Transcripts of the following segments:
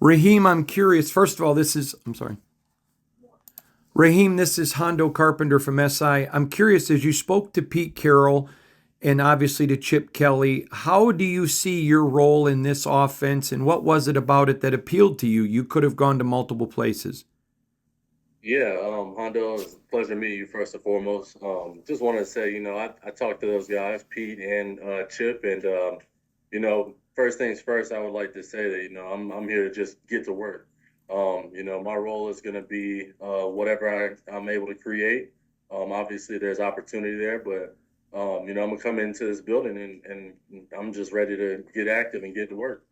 Raheem, I'm curious. First of all, I'm sorry. Raheem, this is Hondo Carpenter from SI. I'm curious, as you spoke to Pete Carroll and obviously to Chip Kelly, how do you see your role in this offense and what was it about it that appealed to you? You could have gone to multiple places. Yeah, Hondo, it's a pleasure to meet you first and foremost. Just wanted to say, I talked to those guys, Pete and Chip, and first things first, I would like to say that I'm here to just get to work. My role is going to be whatever I'm able to create. Obviously, there's opportunity there, but I'm gonna come into this building and I'm just ready to get active and get to work.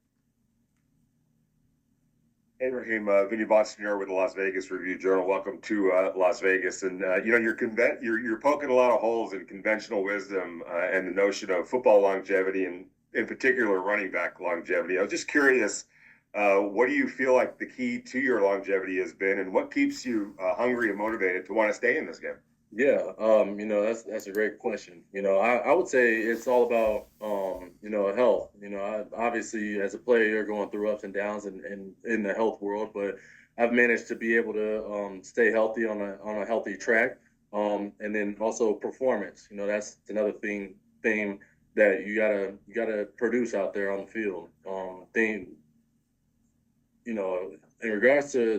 Hey, Raheem, Vinny Bonsignor with the Las Vegas Review Journal. Welcome to Las Vegas. And you're poking a lot of holes in conventional wisdom and the notion of football longevity, and in particular running back longevity. I was just curious, what do you feel like the key to your longevity has been, and what keeps you hungry and motivated to want to stay in this game? Yeah, that's a great question. I would say it's all about health. Obviously as a player you're going through ups and downs and in the health world, but I've managed to be able to stay healthy on a healthy track. And then also performance. That's another thing that you gotta produce out there on the field. In regards to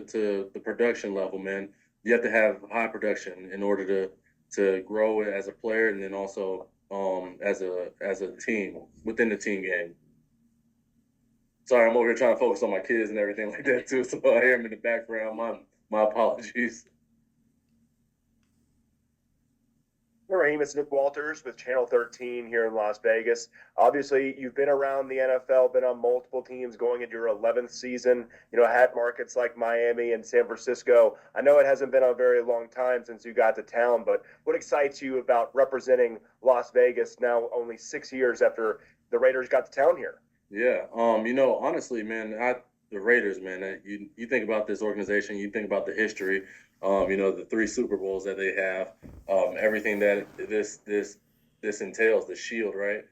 the production level, man, you have to have high production in order to grow as a player, and then also as a team within the team game. Sorry, I'm over here trying to focus on my kids and everything like that too. So I hear them in the background. My apologies. Hey, Raheem, it's Nick Walters with Channel 13 here in Las Vegas. Obviously, you've been around the NFL, been on multiple teams going into your 11th season, had markets like Miami and San Francisco. I know it hasn't been a very long time since you got to town, but what excites you about representing Las Vegas now only 6 years after the Raiders got to town here? Yeah. Honestly, man, the Raiders, man, you think about this organization, you think about the history, the three Super Bowls that they have, everything that this entails, the shield, right?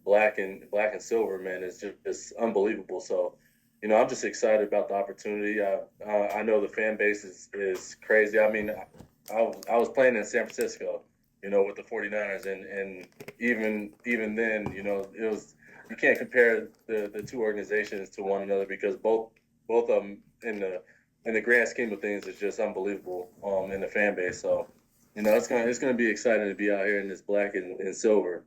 Black and silver, man, is just unbelievable. So, I'm just excited about the opportunity. I know the fan base is crazy. I mean, I was playing in San Francisco, with the 49ers, and even then, it was you can't compare the two organizations to one another because both of them in the grand scheme of things is just unbelievable in the fan base. So it's gonna be exciting to be out here in this black and silver.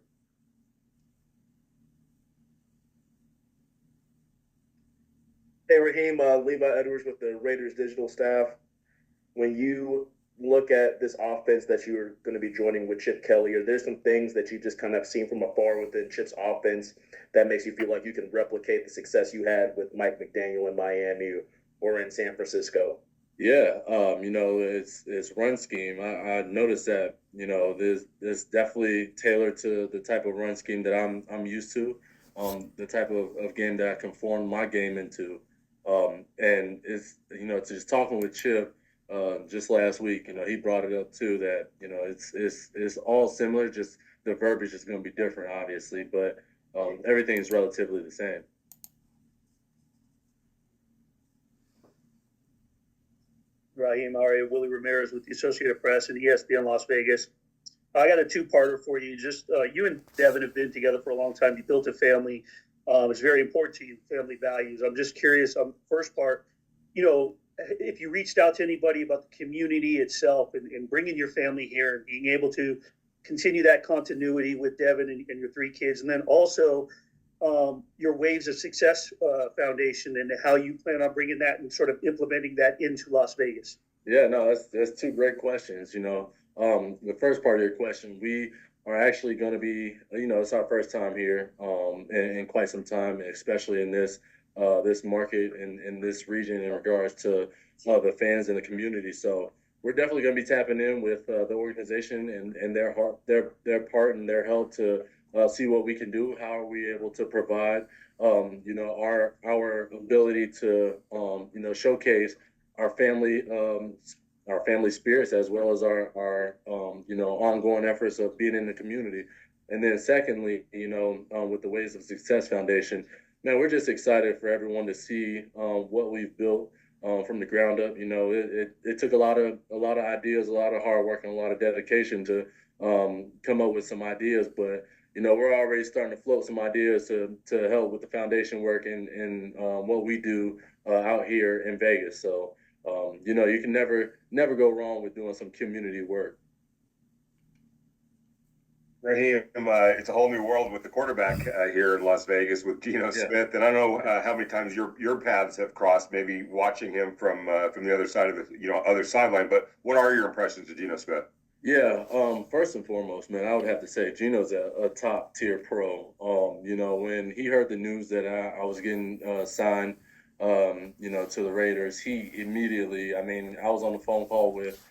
Hey, Raheem, Levi Edwards with the Raiders digital staff. When you look at this offense that you're going to be joining with Chip Kelly, are there some things that you just kind of seen from afar within Chip's offense that makes you feel like you can replicate the success you had with Mike McDaniel in Miami or in San Francisco? Yeah, it's run scheme. I noticed that this definitely tailored to the type of run scheme that I'm used to, the type of game that I can form my game into, and it's just talking with Chip just last week. He brought it up too that it's all similar, just the verbiage is going to be different, obviously, but everything is relatively the same. Raheem Ari, Willie Ramirez with the Associated Press and ESPN Las Vegas. I got a two-parter for you. Just you and Devin have been together for a long time. You built a family. It's very important to you, family values. I'm just curious. First part, if you reached out to anybody about the community itself and bringing your family here and being able to continue that continuity with Devin and your three kids, and then also your Waves of Success Foundation and how you plan on bringing that and sort of implementing that into Las Vegas. Yeah, no, that's two great questions. The first part of your question, we are actually going to be, it's our first time here in quite some time, especially in this market and in this region in regards to the fans and the community. So we're definitely going to be tapping in with the organization and their part and their help to see what we can do. How are we able to provide, our ability to, showcase our family our family spirits as well as our ongoing efforts of being in the community. And then secondly, with the Ways of Success Foundation, man, we're just excited for everyone to see what we've built from the ground up. It took a lot of ideas, a lot of hard work, and a lot of dedication to come up with some ideas. But we're already starting to float some ideas to help with the foundation work and what we do out here in Vegas. So you can never go wrong with doing some community work. Raheem, it's a whole new world with the quarterback here in Las Vegas with Gino Smith, and I don't know how many times your paths have crossed. Maybe watching him from the other side of the other sideline. But what are your impressions of Gino Smith? Yeah, first and foremost, man, I would have to say Gino's a top tier pro. When he heard the news that I was getting signed, to the Raiders, he immediately, I mean, I was on the phone call with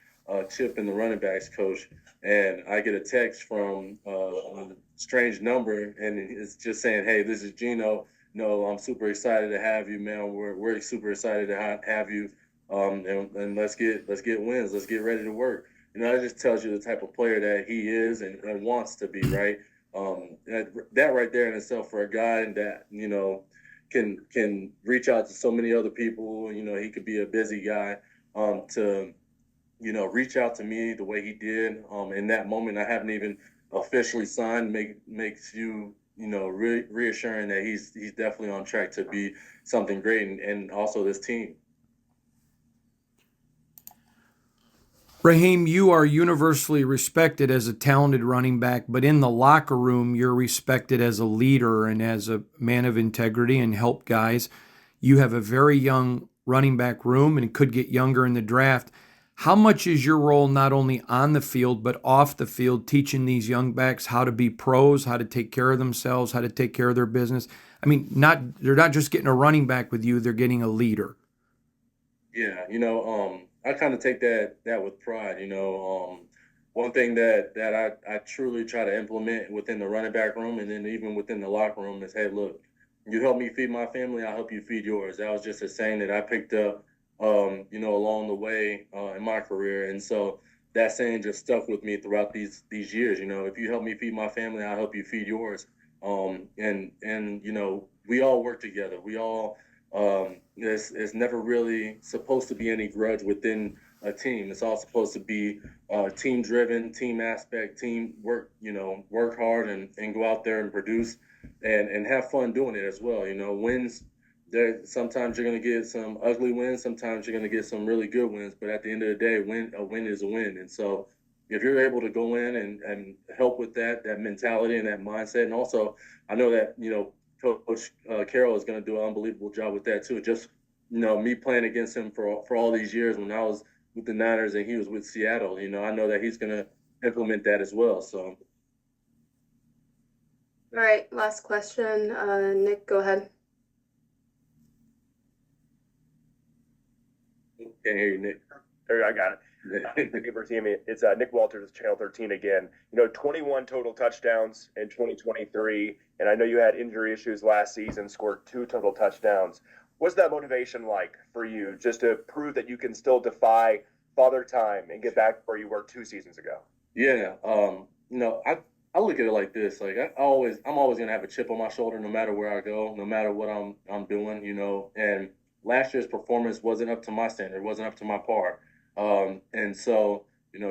Chip and the running backs coach, and I get a text from a strange number, and it's just saying, "Hey, this is Gino. No, I'm super excited to have you, man. We're super excited to have you, and let's get wins. Let's get ready to work." That just tells you the type of player that he is and wants to be, right? That right there in itself for a guy that can reach out to so many other people. He could be a busy guy. To reach out to me the way he did in that moment. I haven't even officially signed. Makes you reassuring that he's definitely on track to be something great, and also this team. Raheem, you are universally respected as a talented running back, but in the locker room, you're respected as a leader and as a man of integrity and help guys. You have a very young running back room and it could get younger in the draft. How much is your role not only on the field, but off the field, teaching these young backs how to be pros, how to take care of themselves, how to take care of their business? I mean, they're not just getting a running back with you, they're getting a leader. Yeah, I kind of take that with pride. One thing that I truly try to implement within the running back room, and then even within the locker room, is, hey, look, you help me feed my family, I'll help you feed yours. That was just a saying that I picked up, along the way in my career, and so that saying just stuck with me throughout these years. If you help me feed my family, I'll help you feed yours. And we all work together. We all there's never really supposed to be any grudge within a team. It's all supposed to be team driven, team aspect, team work, work hard and go out there and produce and have fun doing it as well. Wins, there sometimes you're gonna get some ugly wins, sometimes you're gonna get some really good wins, but at the end of the day, a win is a win. And so if you're able to go in and help with that mentality and that mindset, and also I know that, Coach Carroll is going to do an unbelievable job with that too. Just me playing against him for all these years when I was with the Niners and he was with Seattle. I know that he's going to implement that as well. So, All right, last question. Nick, go ahead. can't hear you, Nick. There, I got it. It's Nick Walters, Channel 13 again. 21 total touchdowns in 2023, and I know you had injury issues last season, scored 2 total touchdowns. What's that motivation like for you, just to prove that you can still defy Father Time and get back where you were 2 seasons ago? Yeah, I look at it like this. Like I'm always gonna have a chip on my shoulder, no matter where I go, no matter what I'm doing. And last year's performance wasn't up to my standard, wasn't up to my par. And so,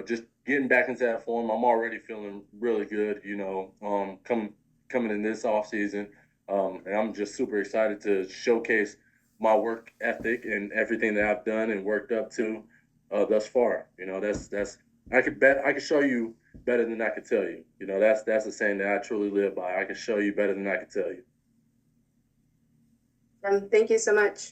just getting back into that form, I'm already feeling really good, coming in this off season. And I'm just super excited to showcase my work ethic and everything that I've done and worked up to thus far. That's I could show you better than I could tell you. That's a saying that I truly live by. I can show you better than I can tell you. Thank you so much.